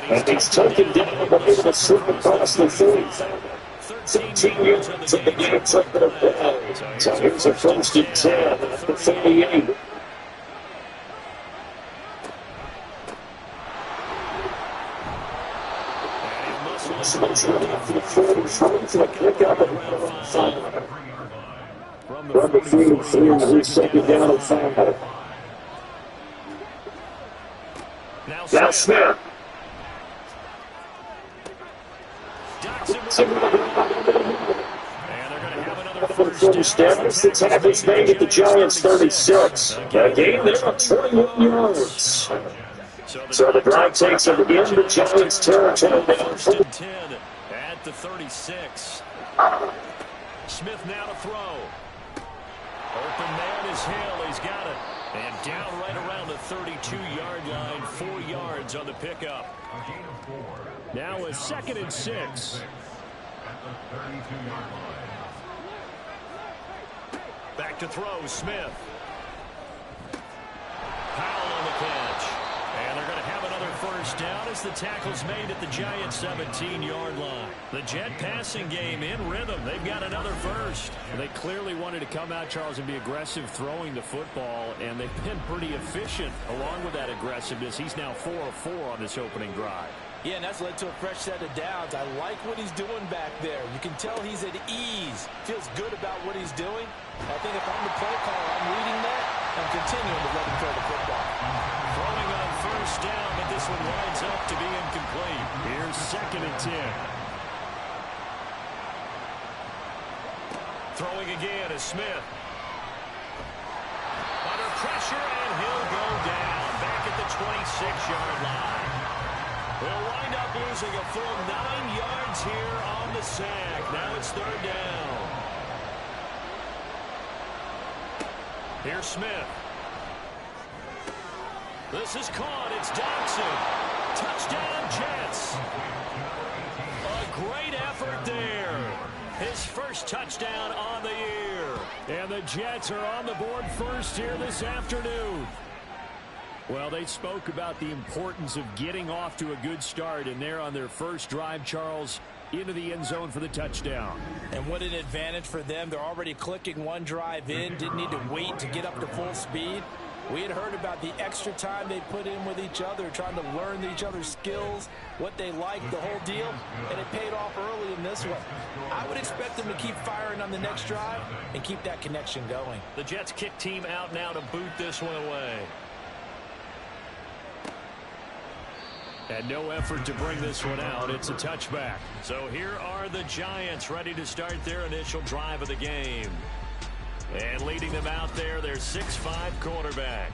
And he's taken down, but able to slip across the 30. 13 yards of the game from the ball. So here's a 1st and 10 at the 38. From the 43, and he's 2nd down and 5. Now Smith. First down. The tackle's made at the Giants' 36. A game there of 21 yards. So the drive takes it in the Giants' territory now. 10 at the 36. Smith now to throw. Open man is Hill. He's got it. And down right around the 32-yard line. 4 yards on the pickup. Now a 2nd and 6. Back to throw, Smith. Powell on the catch. And they're going to have another 1st down as the tackle's made at the Giants' 17-yard line. The Jet passing game in rhythm. They've got another 1st. They clearly wanted to come out, Charles, and be aggressive throwing the football, and they've been pretty efficient along with that aggressiveness. He's now 4 of 4 on this opening drive. Yeah, and that's led to a fresh set of downs. I like what he's doing back there. You can tell he's at ease. Feels good about what he's doing. I think if I'm the play caller, I'm reading that. I'm continuing to let him throw the football. Throwing on 1st down, but this one winds up to be incomplete. Here's 2nd and 10. Throwing again is Smith. Under pressure, and he'll go down back at the 26-yard line. They'll wind up losing a full 9 yards here on the sack. Now it's 3rd down. Here's Smith. This is caught. It's Dodson. Touchdown, Jets. A great effort there. His 1st touchdown on the year. And the Jets are on the board 1st here this afternoon. Well, they spoke about the importance of getting off to a good start, and they're on their 1st drive, Charles, into the end zone for the touchdown. And what an advantage for them. They're already clicking 1 drive in, didn't need to wait to get up to full speed. We had heard about the extra time they put in with each other, trying to learn each other's skills, what they like, the whole deal, and it paid off early in this one. I would expect them to keep firing on the next drive and keep that connection going. The Jets kick team out now to boot this one away. And no effort to bring this one out. It's a touchback. So here are the Giants ready to start their initial drive of the game. And leading them out there, their 6'5" quarterback.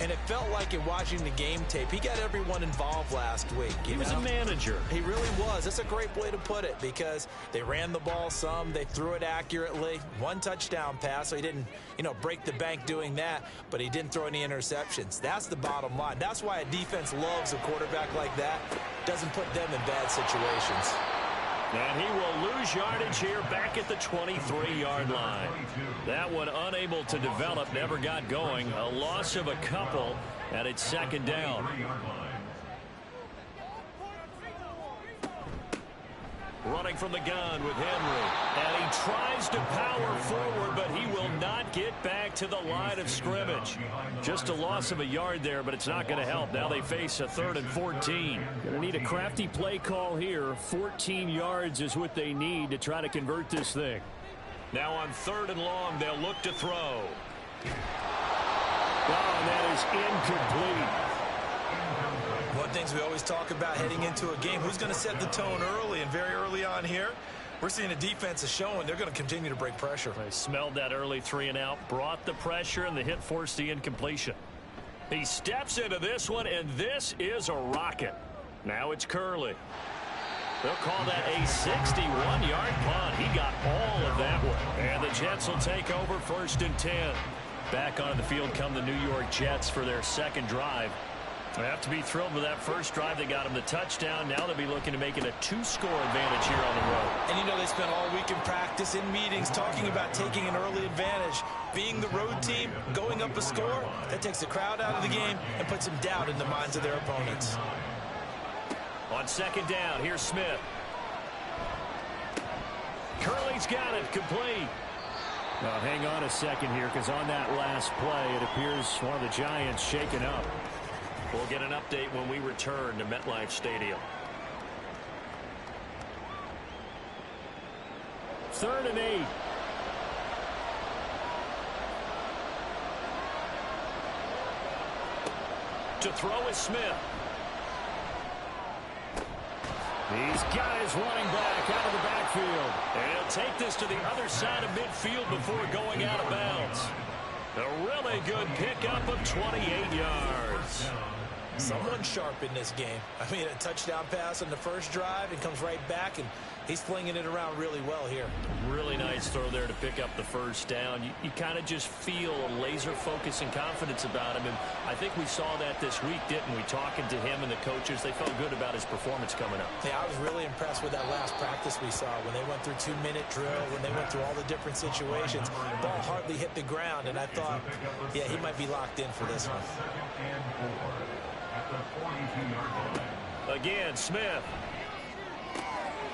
And it felt like in watching the game tape, he got everyone involved last week. He was a manager. He really was. That's a great way to put it, because they ran the ball some, they threw it accurately. 1 touchdown pass, so he didn't, break the bank doing that, but he didn't throw any interceptions. That's the bottom line. That's why a defense loves a quarterback like that. Doesn't put them in bad situations. And he will lose yardage here back at the 23-yard line. That one unable to develop, never got going. A loss of a couple, and it's 2nd down. Running from the gun with Henry. And he tries to power forward, but he will not get back to the line of scrimmage. Just a loss of a yard there, but it's not going to help. Now they face a 3rd and 14. Going to need a crafty play call here. 14 yards is what they need to try to convert this thing. Now on 3rd and long, they'll look to throw. Oh, and that is incomplete. One of the things we always talk about heading into a game, who's going to set the tone early, and very early on here, we're seeing the defense is showing they're going to continue to break pressure. They smelled that early 3 and out, brought the pressure, and the hit forced the incompletion. He steps into this one, and this is a rocket. Now it's Curley. They'll call that a 61-yard punt. He got all of that one. And the Jets will take over 1st and 10. Back onto the field come the New York Jets for their 2nd drive. They have to be thrilled with that 1st drive. They got him the touchdown. Now they'll be looking to make it a 2-score advantage here on the road. And they spent all week in practice, in meetings, talking about taking an early advantage. Being the road team, going up a score, that takes the crowd out of the game and puts some doubt in the minds of their opponents. On second down, here's Smith. Curley's got it, complete. Now, hang on a second here, because on that last play, it appears one of the Giants shaken up. We'll get an update when we return to MetLife Stadium. 3rd and 8. To throw is Smith. He's got his running back out of the backfield. And he'll take this to the other side of midfield before going out of bounds. A really good pickup of 28 yards. Someone sharp in this game. I mean, a touchdown pass on the first drive and comes right back, and he's flinging it around really well here. Really nice throw there to pick up the first down. You kind of just feel a laser focus and confidence about him, and I think we saw that this week, didn't we? Talking to him and the coaches, they felt good about his performance coming up. Yeah, I was really impressed with that last practice we saw when they went through 2-minute drill, when they went through all the different situations. Ball hardly hit the ground, and I thought, yeah, he might be locked in for this one. Again, Smith.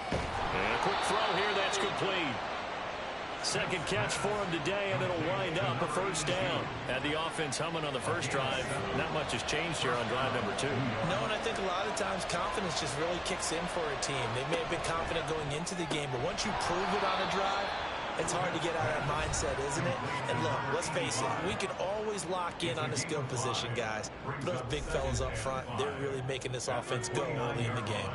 And a quick throw here, that's complete. Second catch for him today, and it'll wind up a first down. Had the offense humming on the first drive. Not much has changed here on drive number 2. No, and I think a lot of times confidence just really kicks in for a team. They may have been confident going into the game, but once you prove it on a drive, it's hard to get out of that mindset, isn't it? And look, let's face it, we can always lock in on the skill position, guys. Those big fellas up front, they're really making this offense go early in the game.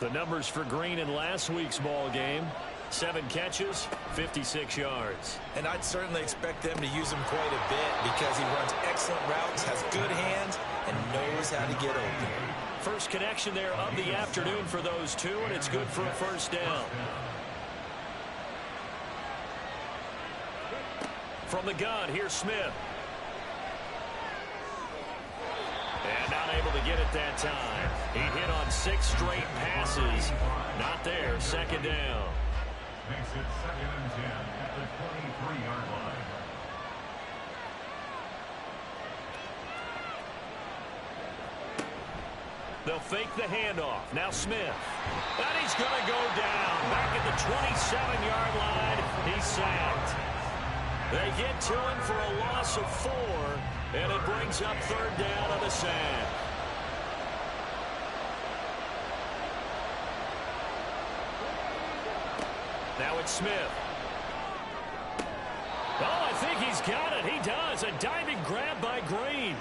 The numbers for Green in last week's ball game: 7 catches, 56 yards. And I'd certainly expect them to use him quite a bit because he runs excellent routes, has good hands, and knows how to get open. First connection there of the afternoon for those two, and it's good for a first down. From the gun, here's Smith. And not able to get it that time. He hit on 6 straight passes. Not there. Second down. Makes it 2nd and 10 at the 23-yard line. They'll fake the handoff. Now Smith. And he's going to go down. Back at the 27-yard line. He's sacked. They get to him for a loss of 4, and it brings up 3rd down on the sack. Now it's Smith. Oh, I think he's got it. He does. A diving grab by Green.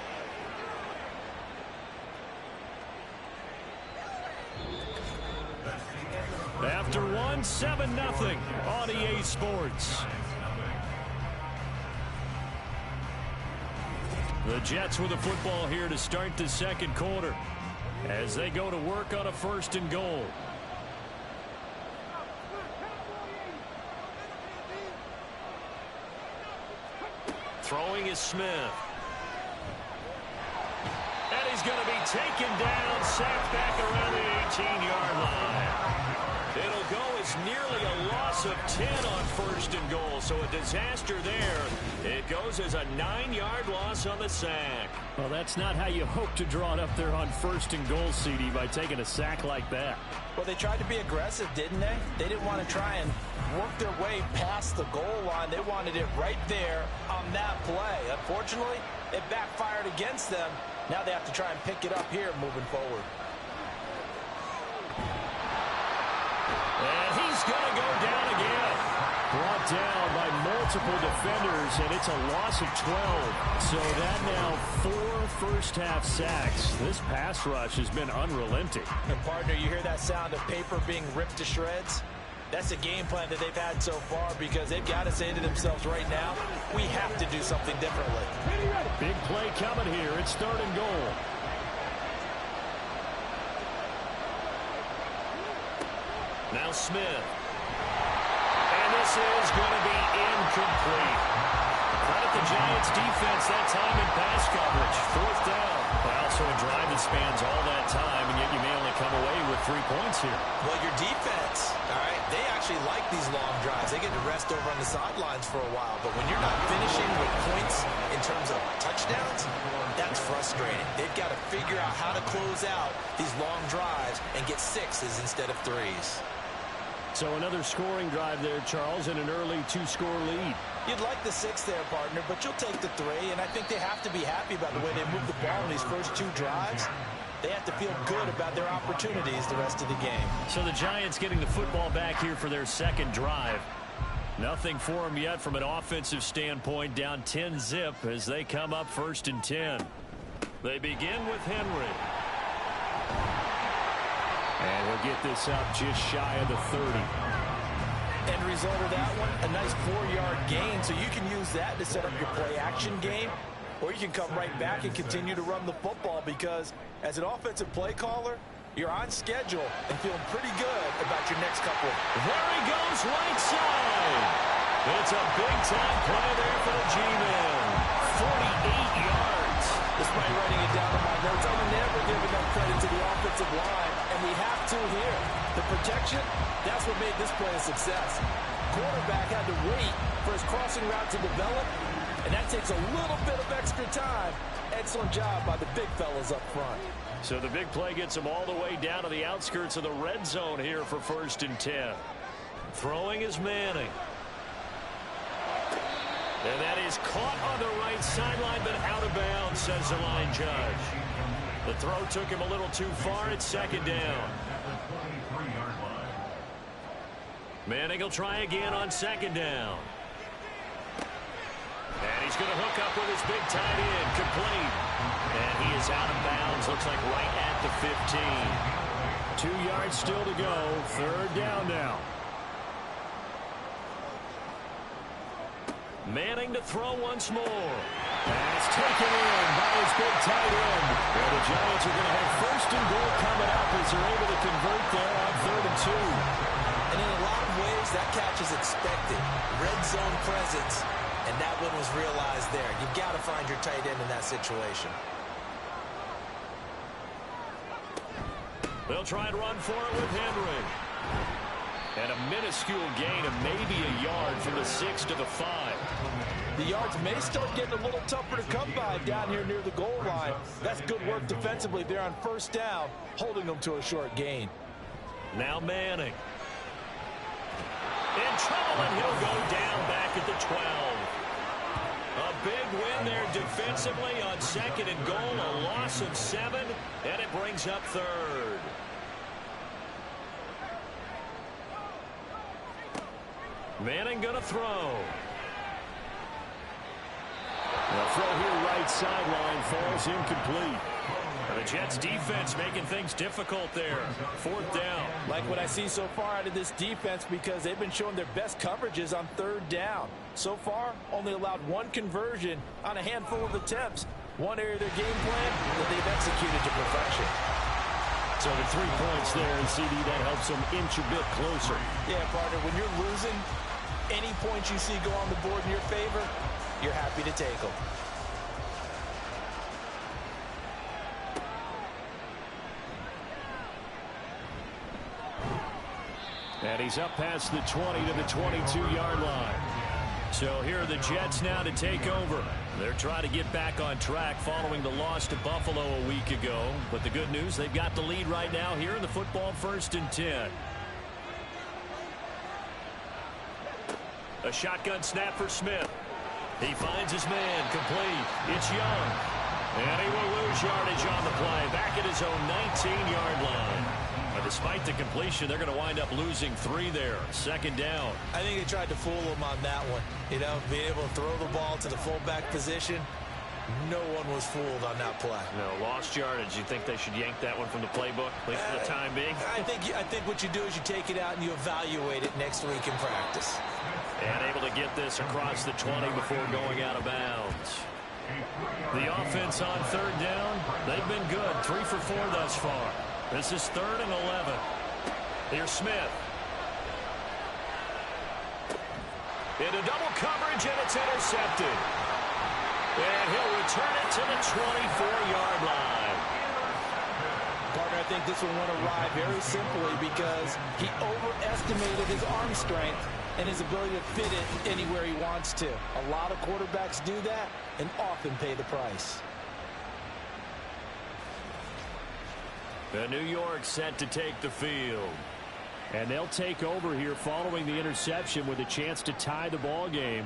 After one, 7-0 on EA Sports. The Jets with the football here to start the second quarter as they go to work on a 1st and goal. Throwing is Smith. And he's going to be taken down, sacked back around the 18-yard line. It'll go as nearly a loss of 10 on 1st and goal, so a disaster there. It goes as a 9-yard loss on the sack. Well, that's not how you hope to draw it up there on 1st and goal, CD, by taking a sack like that. Well, they tried to be aggressive, didn't they? They didn't want to try and work their way past the goal line. They wanted it right there on that play. Unfortunately, it backfired against them. Now they have to try and pick it up here moving forward. And he's going to go down again. Brought down by multiple defenders, and it's a loss of 12. So that now 4 first-half sacks. This pass rush has been unrelenting. And, partner, you hear that sound of paper being ripped to shreds? That's a game plan that they've had so far because they've got to say to themselves right now, we have to do something differently. Big play coming here. It's 3rd and goal. Now Smith. And this is going to be incomplete. Credit the Giants defense that time in pass coverage. Fourth down. Well, so a drive that spans all that time, and yet you may only come away with 3 points here. Well, your defense, all right, they actually like these long drives. They get to rest over on the sidelines for a while. But when you're not finishing with points in terms of touchdowns, that's frustrating. They've got to figure out how to close out these long drives and get 6s instead of 3s. So another scoring drive there, Charles, and an early 2-score lead. You'd like the 6 there, partner, but you'll take the 3, and I think they have to be happy about the way they move the ball in these first 2 drives. They have to feel good about their opportunities the rest of the game. So the Giants getting the football back here for their second drive. Nothing for them yet from an offensive standpoint, down 10-zip as they come up 1st and 10. They begin with Henry. And he'll get this up just shy of the 30. End result of that one, a nice 4-yard gain, so you can use that to set up your play-action game, or you can come right back and continue to run the football because as an offensive play caller, you're on schedule and feeling pretty good about your next couple. There he goes, right side. It's a big-time play there for the G-Men. 48 yards. Despite writing it down in my notes, I would never give enough credit to the offensive line, and we have to here. The protection, that's what made this play a success. Quarterback had to wait for his crossing route to develop, and that takes a little bit of extra time. Excellent job by the big fellas up front. So the big play gets them all the way down to the outskirts of the red zone here for 1st and 10. Throwing is Manning. And that is caught on the right sideline, but out of bounds, says the line judge. The throw took him a little too far. It's 2nd down. Manning will try again on 2nd down. And he's going to hook up with his big tight end, complete. And he is out of bounds, looks like right at the 15. 2 yards still to go. 3rd down now. Manning to throw once more. And it's taken in by his big tight end. And the Giants are going to have 1st and goal coming up as they're able to convert there on 3rd and 2. And in a lot of ways, that catch is expected. Red zone presence, and that one was realized there. You've got to find your tight end in that situation. They'll try and run for it with Henry. And a minuscule gain of maybe a yard from the 6 to the 5. The yards may start getting a little tougher to come by down here near the goal line. That's good work defensively there on 1st down, holding them to a short gain. Now Manning. In trouble, and he'll go down back at the 12. A big win there defensively on 2nd and goal, a loss of 7, and it brings up 3rd. Manning going to throw. The throw here right sideline falls incomplete. The Jets defense making things difficult there. 4th down. Like what I see so far out of this defense because they've been showing their best coverages on 3rd down. So far, only allowed 1 conversion on a handful of attempts. One area of their game plan that they've executed to perfection. So the 3 points there, and CD, that helps them inch a bit closer. Yeah, partner, when you're losing, any points you see go on the board in your favor, you're happy to take them. And he's up past the 20 to the 22-yard line. So here are the Jets now to take over. They're trying to get back on track following the loss to Buffalo a week ago. But the good news, they've got the lead right now here in the football 1st and 10. A shotgun snap for Smith. He finds his man, complete. It's Young. And he will lose yardage on the play. Back at his own 19-yard line. But despite the completion, they're going to wind up losing 3 there. 2nd down. I think they tried to fool him on that one. You know, being able to throw the ball to the fullback position. No one was fooled on that play. No, lost yardage. You think they should yank that one from the playbook, at least for the time being? I think what you do is you take it out and you evaluate it next week in practice. And able to get this across the 20 before going out of bounds. The offense on 3rd down, they've been good. 3 for 4 thus far. This is 3rd and 11. Here's Smith. Into double coverage, and it's intercepted. And he'll return it to the 24-yard line. Partner, I think this one went awry very simply because he overestimated his arm strength and his ability to fit it anywhere he wants to. A lot of quarterbacks do that and often pay the price. The New York set to take the field. And they'll take over here following the interception with a chance to tie the ball game.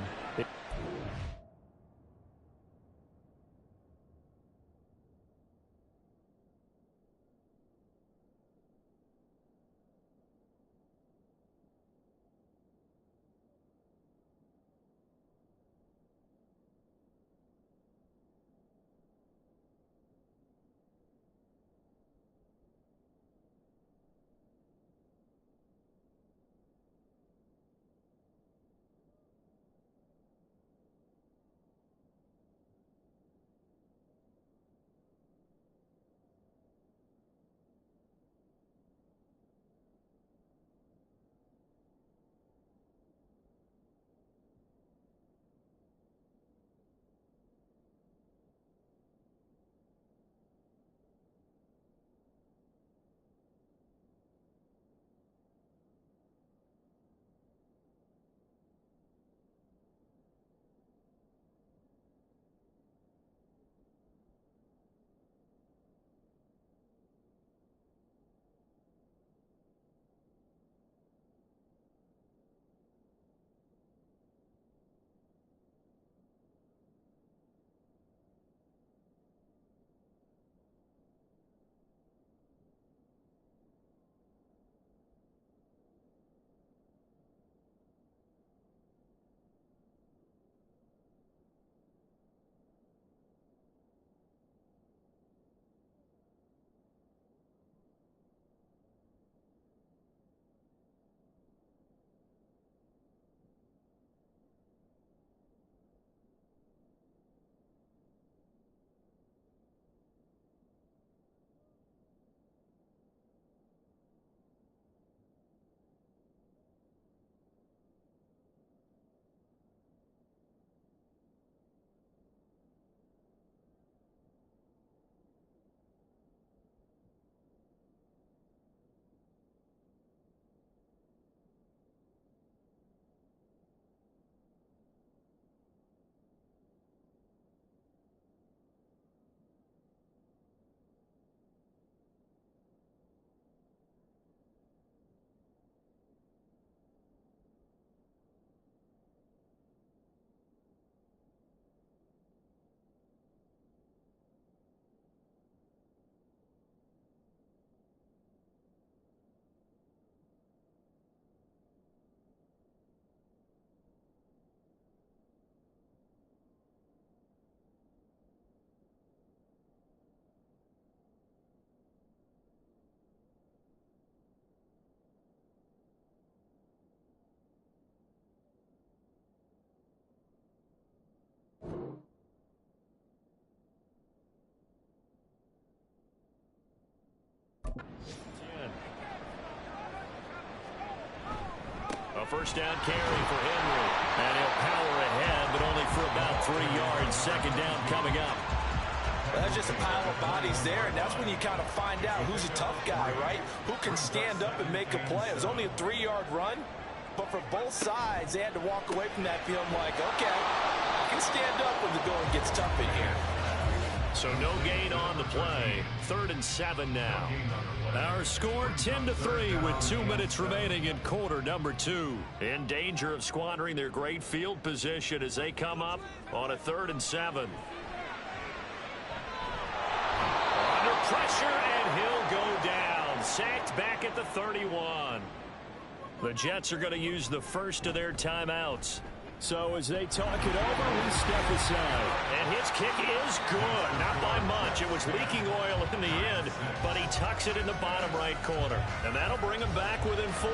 A first down carry for Henry. And he'll power ahead, but only for about 3 yards. Second down coming up. That's just a pile of bodies there, and that's when you kind of find out who's a tough guy, right? Who can stand up and make a play. It was only a 3-yard run, but for both sides, they had to walk away from that field like, okay, I can stand up when the going gets tough in here. So no gain on the play. 3rd and 7 now. Our score 10-3 with 2 minutes remaining in quarter number 2. In danger of squandering their great field position as they come up on a 3rd and 7. Under pressure, and he'll go down. Sacked back at the 31. The Jets are going to use the first of their timeouts. So as they talk it over, we step aside. And his kick is good. Not by much. It was leaking oil in the end, but he tucks it in the bottom right corner. And that'll bring him back within 4.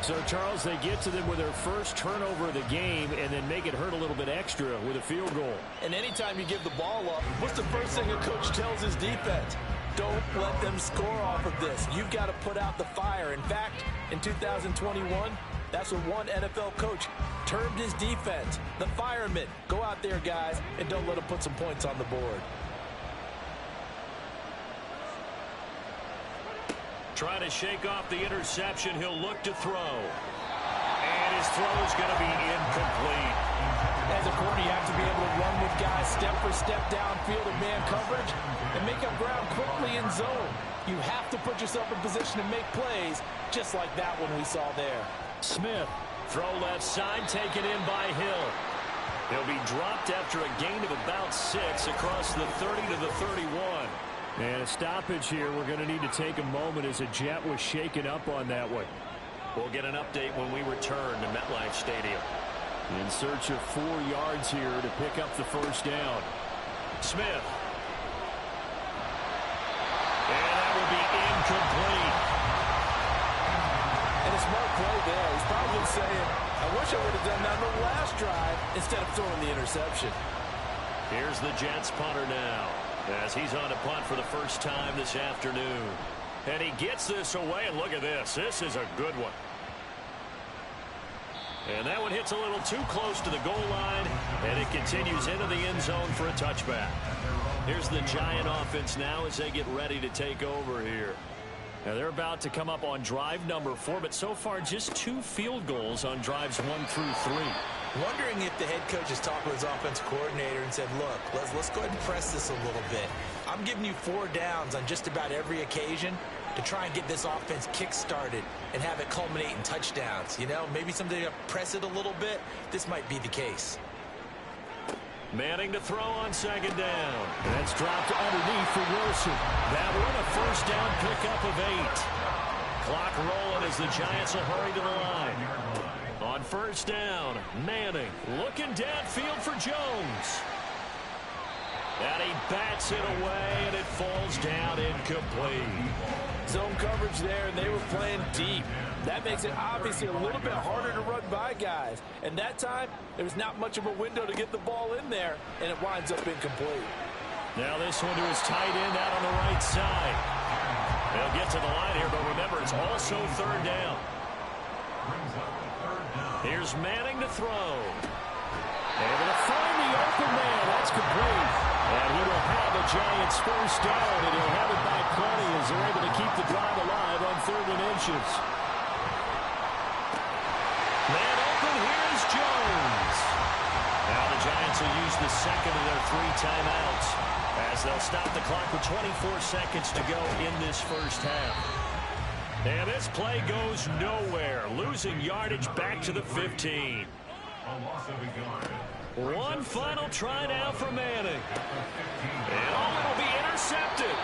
So, Charles, they get to them with their first turnover of the game and then make it hurt a little bit extra with a field goal. And anytime you give the ball up, what's the first thing a coach tells his defense? Don't let them score off of this. You've got to put out the fire. In fact, in 2021, That's what one NFL coach termed his defense. The firemen. Go out there, guys, and don't let them put some points on the board. Trying to shake off the interception. He'll look to throw. And his throw is going to be incomplete. As a corner, you have to be able to run with guys step for step downfield in man coverage and make up ground quickly in zone. You have to put yourself in position to make plays, just like that one we saw there. Smith, throw left side, taken in by Hill. He'll be dropped after a gain of about 6 across the 30 to the 31. And a stoppage here. We're going to need to take a moment as a jet was shaken up on that one. We'll get an update when we return to MetLife Stadium. In search of 4 yards here to pick up the first down. Smith. And that will be incomplete. And a smart play there. He's probably saying, I wish I would have done that on the last drive instead of throwing the interception. Here's the Jets punter now, as he's on to punt for the first time this afternoon. And he gets this away, and look at this. This is a good one. And that one hits a little too close to the goal line, and it continues into the end zone for a touchback. Here's the Giant offense now as they get ready to take over here. Now they're about to come up on drive number 4, but so far just 2 field goals on drives 1 through 3. Wondering if the head coach has talked with his offensive coordinator and said, look, let's go ahead and press this a little bit. I'm giving you 4 downs on just about every occasion to try and get this offense kick-started and have it culminate in touchdowns. You know, maybe someday to press it a little bit. This might be the case. Manning to throw on second down. That's dropped underneath for Wilson. That one a first down pickup of 8. Clock rolling as the Giants will hurry to the line. On first down, Manning looking downfield for Jones. And he bats it away, and it falls down incomplete. Zone coverage there, and they were playing deep. That makes it obviously a little bit harder to run by guys. And that time, there was not much of a window to get the ball in there, and it winds up incomplete. Now this one to his tight end out on the right side. They'll get to the line here, but remember, it's also third down. Here's Manning to throw. Able to find the open man. That's complete. And he will have the Giants first down, and he'll have it by plenty as they're able to keep the drive alive on 3rd and inches. Man open, here's Jones. Now the Giants will use the second of their 3 timeouts as they'll stop the clock with 24 seconds to go in this first half. And this play goes nowhere, losing yardage back to the 15. One final try now for Manning. And it'll be intercepted.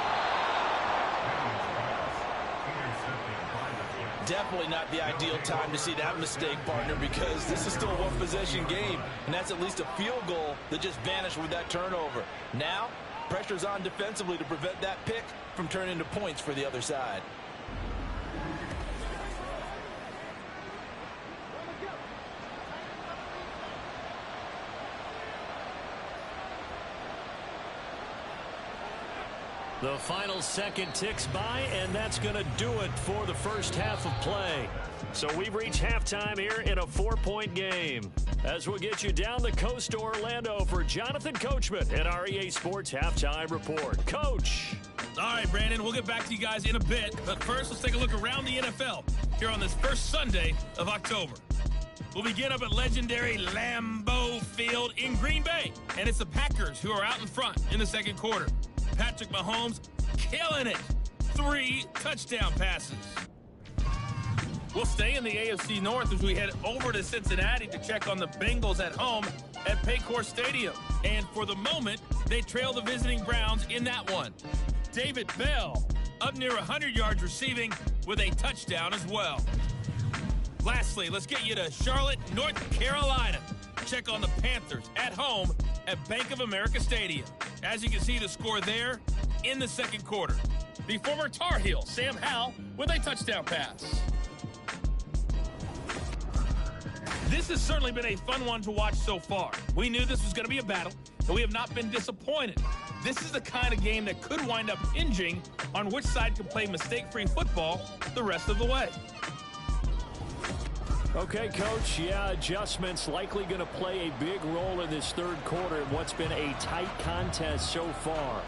Definitely not the ideal time to see that mistake, partner, because this is still a one-possession game, and that's at least a field goal that just vanished with that turnover. Now, pressure's on defensively to prevent that pick from turning into points for the other side. The final second ticks by, and that's going to do it for the first half of play. So we've reached halftime here in a 4-point game. As we'll get you down the coast to Orlando for Jonathan Coachman at our EA Sports Halftime Report. Coach. All right, Brandon, we'll get back to you guys in a bit. But first, let's take a look around the NFL here on this first Sunday of October. We'll begin up at legendary Lambeau Field in Green Bay. And it's the Packers who are out in front in the second quarter. Patrick Mahomes killing it. 3 touchdown passes. We'll stay in the AFC North as we head over to Cincinnati to check on the Bengals at home at Paycor Stadium. And for the moment, they trail the visiting Browns in that one. David Bell up near 100 yards receiving with a touchdown as well. Lastly, let's get you to Charlotte, North Carolina. Check on the Panthers at home at Bank of America Stadium. As you can see, the score there in the second quarter. The former Tar Heel, Sam Howell, with a touchdown pass. This has certainly been a fun one to watch so far. We knew this was going to be a battle, and we have not been disappointed. This is the kind of game that could wind up hinging on which side can play mistake-free football the rest of the way. Okay, Coach, yeah, adjustments likely going to play a big role in this third quarter in what's been a tight contest so far.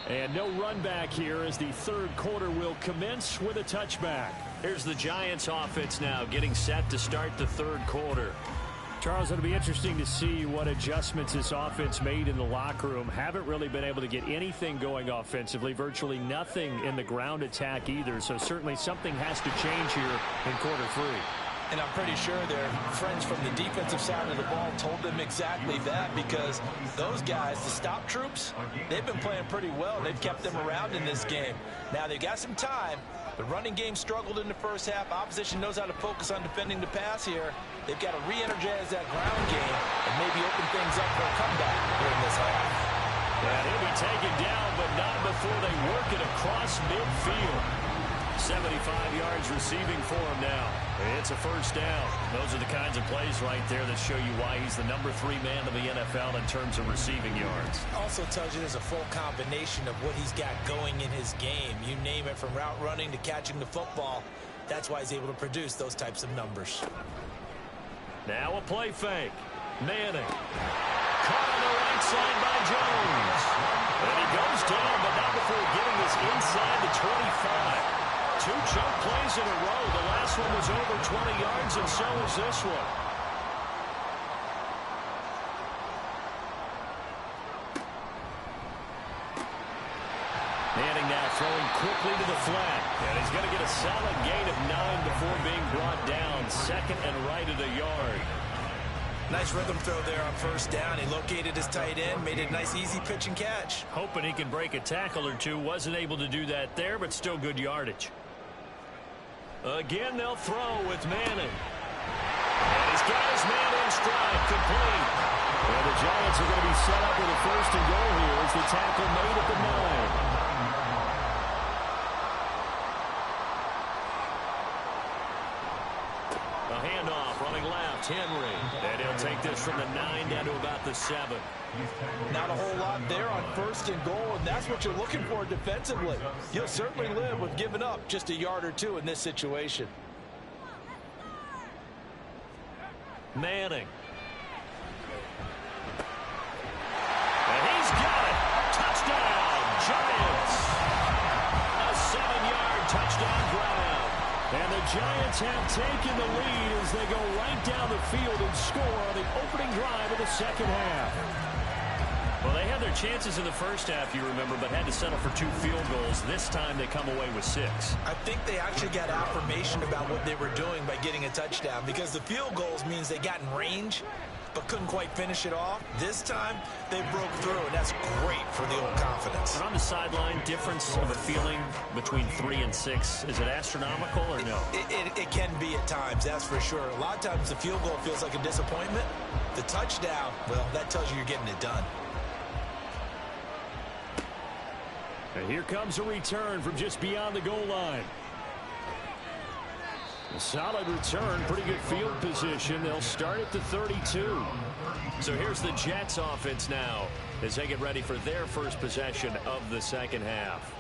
And no run back here as the third quarter will commence with a touchback. Here's the Giants offense now getting set to start the third quarter. Charles, it'll be interesting to see what adjustments this offense made in the locker room. Haven't really been able to get anything going offensively, virtually nothing in the ground attack either. So certainly something has to change here in quarter three. And I'm pretty sure their friends from the defensive side of the ball told them exactly that, because those guys, the stop troops, they've been playing pretty well. They've kept them around in this game. Now they've got some time. The running game struggled in the first half. Opposition knows how to focus on defending the pass here. They've got to re-energize that ground game and maybe open things up for a comeback here in this half. And he'll be taken down, but not before they work it across midfield. 75 yards receiving for him now. It's a first down. Those are the kinds of plays right there that show you why he's the number 3 man of the NFL in terms of receiving yards. Also tells you there's a full combination of what he's got going in his game. You name it, from route running to catching the football. That's why he's able to produce those types of numbers. Now a play fake. Manning. Caught on the right side by Jones. And he goes down, but not before getting this inside the 25. 2 choke plays in a row. The last one was over 20 yards, and so is this one. Manning now throwing quickly to the flat. And he's going to get a solid gain of 9 before being brought down. Second and right at a yard. Nice rhythm throw there on first down. He located his tight end, made it a nice easy pitch and catch. Hoping he can break a tackle or two. Wasn't able to do that there, but still good yardage. Again, they'll throw with Manning. And he's got his man in stride, complete. And the Giants are going to be set up with a first and goal here as the tackle made at the 9. A handoff, running left, Henry. And he'll take this from the 9 down to about the 7. Not a whole lot there on first and goal, and that's what you're looking for defensively. You'll certainly live with giving up just a yard or two in this situation. Manning. And he's got it. Touchdown, Giants. A 7-yard touchdown ground. And the Giants have taken the lead as they go right down the field and score on the opening drive of the second half. Well, they had their chances in the first half, you remember, but had to settle for 2 field goals. This time they come away with 6. I think they actually got affirmation about what they were doing by getting a touchdown, because the field goals means they got in range but couldn't quite finish it off. This time they broke through, and that's great for the old confidence. And on the sideline, difference of a feeling between 3 and 6, is it astronomical or no? It can be at times, that's for sure. A lot of times the field goal feels like a disappointment. The touchdown, well, that tells you you're getting it done. And here comes a return from just beyond the goal line. A solid return, pretty good field position. They'll start at the 32. So here's the Jets offense now as they get ready for their first possession of the second half.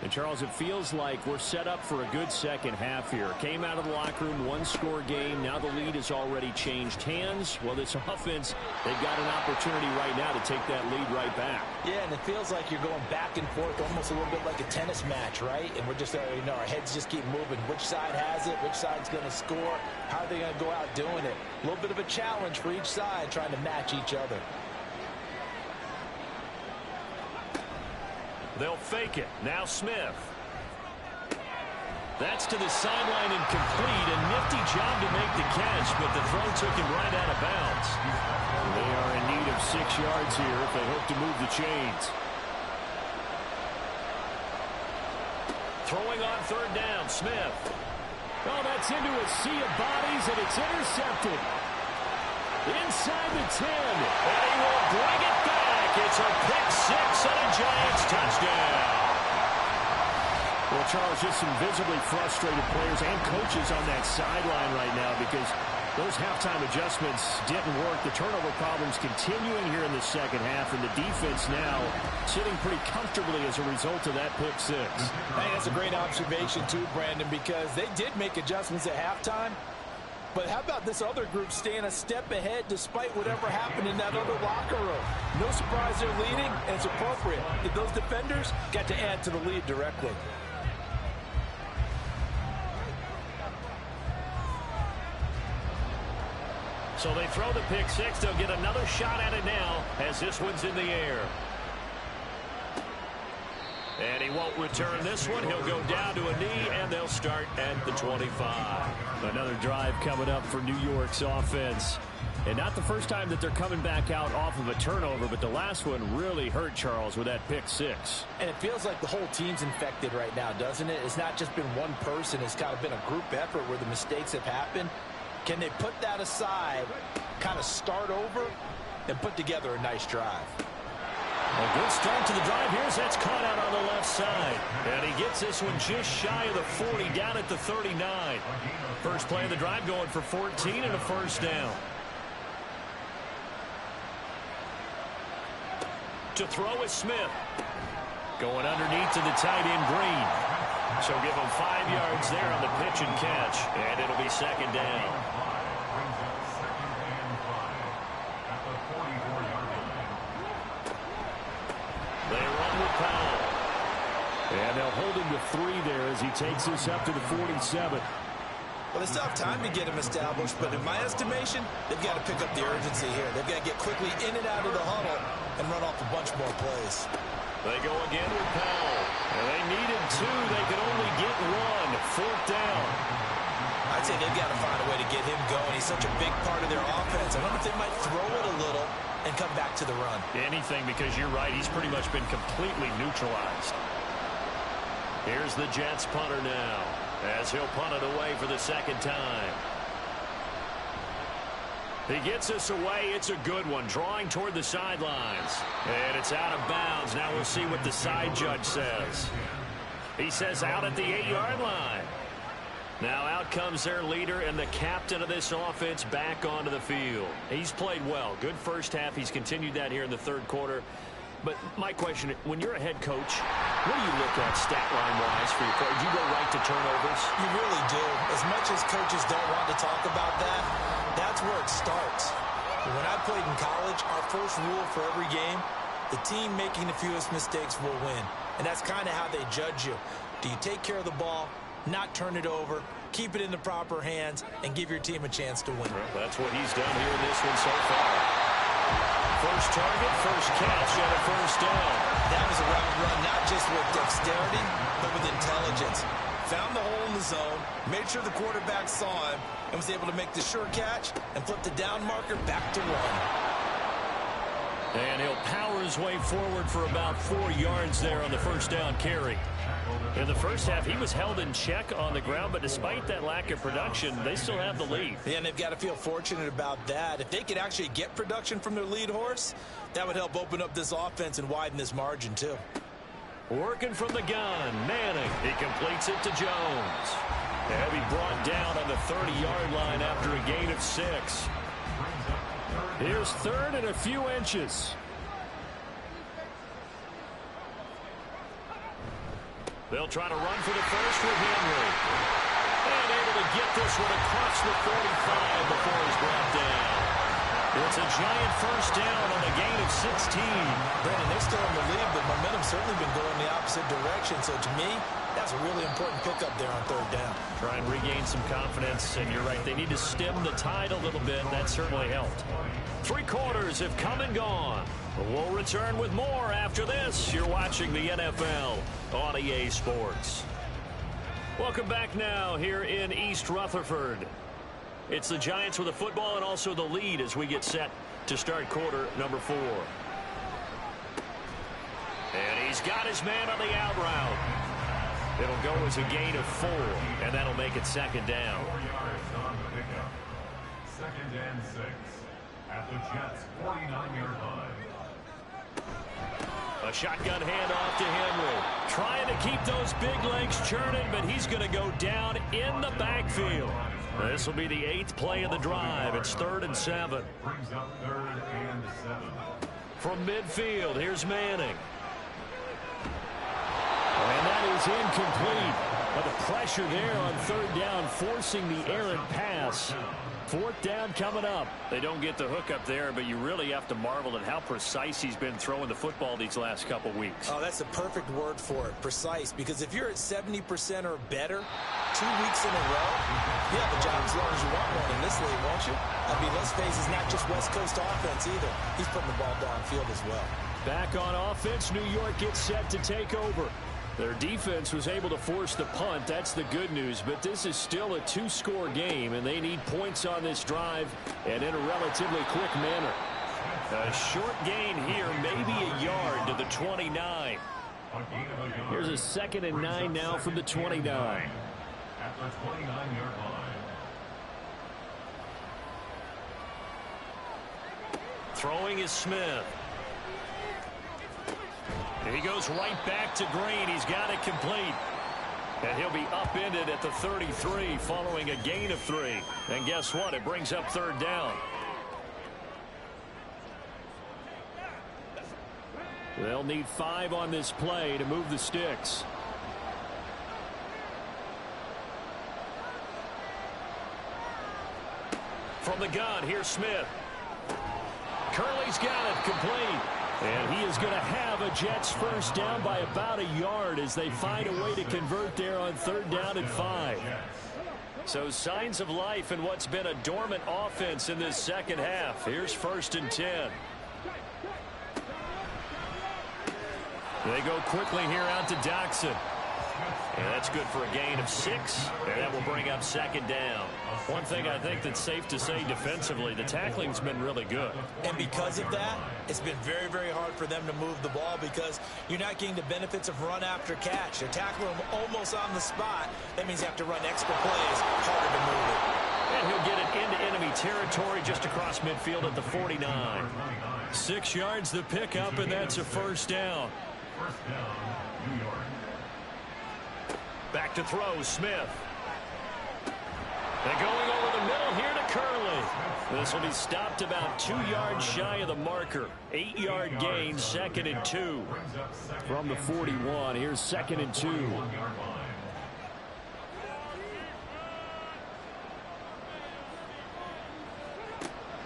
And Charles, it feels like we're set up for a good second half here. Came out of the locker room, 1-score game. Now the lead has already changed hands. Well, this offense, they've got an opportunity right now to take that lead right back. Yeah, and it feels like you're going back and forth, almost a little bit like a tennis match, right? And we're just, our heads just keep moving. Which side has it? Which side's going to score? How are they going to go out doing it? A little bit of a challenge for each side, trying to match each other. They'll fake it. Now Smith. That's to the sideline and complete. A nifty job to make the catch, but the throw took him right out of bounds. They are in need of 6 yards here if they hope to move the chains. Throwing on third down, Smith. Oh, that's into a sea of bodies, and it's intercepted. Inside the 10. And he will bring it back. It's a pick-6 and a Giants touchdown. Well, Charles, just some visibly frustrated players and coaches on that sideline right now, because Those halftime adjustments didn't work. The turnover problems continuing here in the second half, and the defense now sitting pretty comfortably as a result of that pick six. I think that's a great observation too, Brandon, because they did make adjustments at halftime. But how about this other group staying a step ahead despite whatever happened in that other locker room? No surprise they're leading, and it's appropriate. Those defenders got to add to the lead directly. So they throw the pick six. They'll get another shot at it now as this one's in the air. And he won't return this one. He'll go down to a knee, and they'll start at the 25. Another drive coming up for New York's offense. And not the first time that they're coming back out off of a turnover, but the last one really hurt, Charles, with that pick six. And it feels like the whole team's infected right now, doesn't it? It's not just been one person. It's kind of been a group effort where the mistakes have happened. Can they put that aside, kind of start over, and put together a nice drive? A good start to the drive. Here's that's caught out on the left side. And he gets this one just shy of the 40, down at the 39. First play of the drive going for 14 and a first down. To throw is Smith. Going underneath to the tight end Green. So give him 5 yards there on the pitch and catch. And it'll be second down. They run with Powell. And they'll hold him to 3 there as he takes this up to the 47. Well, they still have time to get him established, but in my estimation, they've got to pick up the urgency here. They've got to get quickly in and out of the huddle and run off a bunch more plays. They go again with Powell. And they needed 2. They could only get 1. Fourth down. I'd say they've got to find a way to get him going. He's such a big part of their offense. I wonder if they might throw it a little and come back to the run. Anything, because you're right. He's pretty much been completely neutralized. Here's the Jets punter now, as he'll punt it away for the second time. He gets us away. It's a good one, drawing toward the sidelines. And it's out of bounds. Now we'll see what the side judge says. He says out at the 8-yard line. Now out comes their leader and the captain of this offense back onto the field. He's played well. Good first half. He's continued that here in the third quarter. But my question, when you're a head coach, what do you look at stat line-wise for your coach? Do you go right to turnovers? You really do. As much as coaches don't want to talk about that, that's where it starts. When I played in college, our first rule for every game, the team making the fewest mistakes will win. And that's kind of how they judge you. Do you take care of the ball, not turn it over, keep it in the proper hands, and give your team a chance to win? Well, that's what he's done here in this one so far. First target, first catch, and a first down. That was a route run, not just with dexterity, but with intelligence. Found the hole in the zone, made sure the quarterback saw him, and was able to make the sure catch and flip the down marker back to run. And he'll power his way forward for about 4 yards there on the first down carry. In the first half, he was held in check on the ground, but despite that lack of production, they still have the lead. Yeah, and they've got to feel fortunate about that. If they could actually get production from their lead horse, that would help open up this offense and widen this margin, too. Working from the gun, Manning. He completes it to Jones. He'll be brought down on the 30-yard line after a gain of 6. Here's third and a few inches. They'll try to run for the first with Henry. And able to get this one across the 45 before he's brought down. It's a giant first down on a gain of 16. Brandon, they're still in the lead, but momentum's certainly been going the opposite direction. So to me, that's a really important pickup there on third down. Try and regain some confidence, and you're right. They need to stem the tide a little bit, and that certainly helped. 3 quarters have come and gone. We'll return with more after this. You're watching the NFL on EA Sports. Welcome back now here in East Rutherford. It's the Giants with the football and also the lead as we get set to start quarter number 4. And he's got his man on the out route. It'll go as a gain of 4, and that'll make it second down. 4 yards on the pickup. Second and 6 at the Jets' 49-yard line. A shotgun handoff to Henry. Trying to keep those big legs churning, but he's going to go down in the backfield. This will be the 8th play of the drive. It's 3rd and 7. Brings up 3rd and 7. From midfield, here's Manning. And that is incomplete. But the pressure there on 3rd down, forcing the errant pass. 4th down coming up. They don't get the hook up there, but you really have to marvel at how precise he's been throwing the football these last couple weeks. Oh, that's the perfect word for it, precise. Because if you're at 70% or better 2 weeks in a row, you have a job as long as you want one in this league, won't you? I mean, let's face it, it's not just West Coast offense either. He's putting the ball downfield as well. Back on offense, New York gets set to take over. Their defense was able to force the punt. That's the good news. But this is still a 2-score game, and they need points on this drive and in a relatively quick manner. A short gain here, maybe a yard to the 29. Here's a 2nd and 9 now from the 29. At the 29-yard line. Throwing is Smith. He goes right back to Green. He's got it complete. And he'll be upended at the 33 following a gain of 3. And guess what? It brings up 3rd down. They'll need 5 on this play to move the sticks. From the gun, here's Smith. Curley's got it complete. And he is going to have a Jets 1st down by about a yard as they find a way to convert there on 3rd down and 5. So signs of life in what's been a dormant offense in this second half. Here's 1st and 10. They go quickly here out to Doxson. And that's good for a gain of 6. And that will bring up 2nd down. One thing I think that's safe to say defensively, the tackling's been really good. And because of that, it's been very, very hard for them to move the ball because you're not getting the benefits of run after catch. They're tackling them almost on the spot. That means you have to run extra plays, harder to move it. And he'll get it into enemy territory just across midfield at the 49. 6 yards the pickup, and that's a 1st down. 1st down, New York. Back to throw, Smith. And going over the middle here to Curley. This will be stopped about 2 yards shy of the marker. 8-yard gain, 2nd and 2. From the 41, here's 2nd and 2.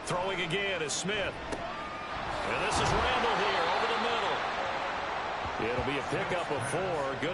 Throwing again is Smith. And this is Randall here over the middle. It'll be a pickup of 4. Good.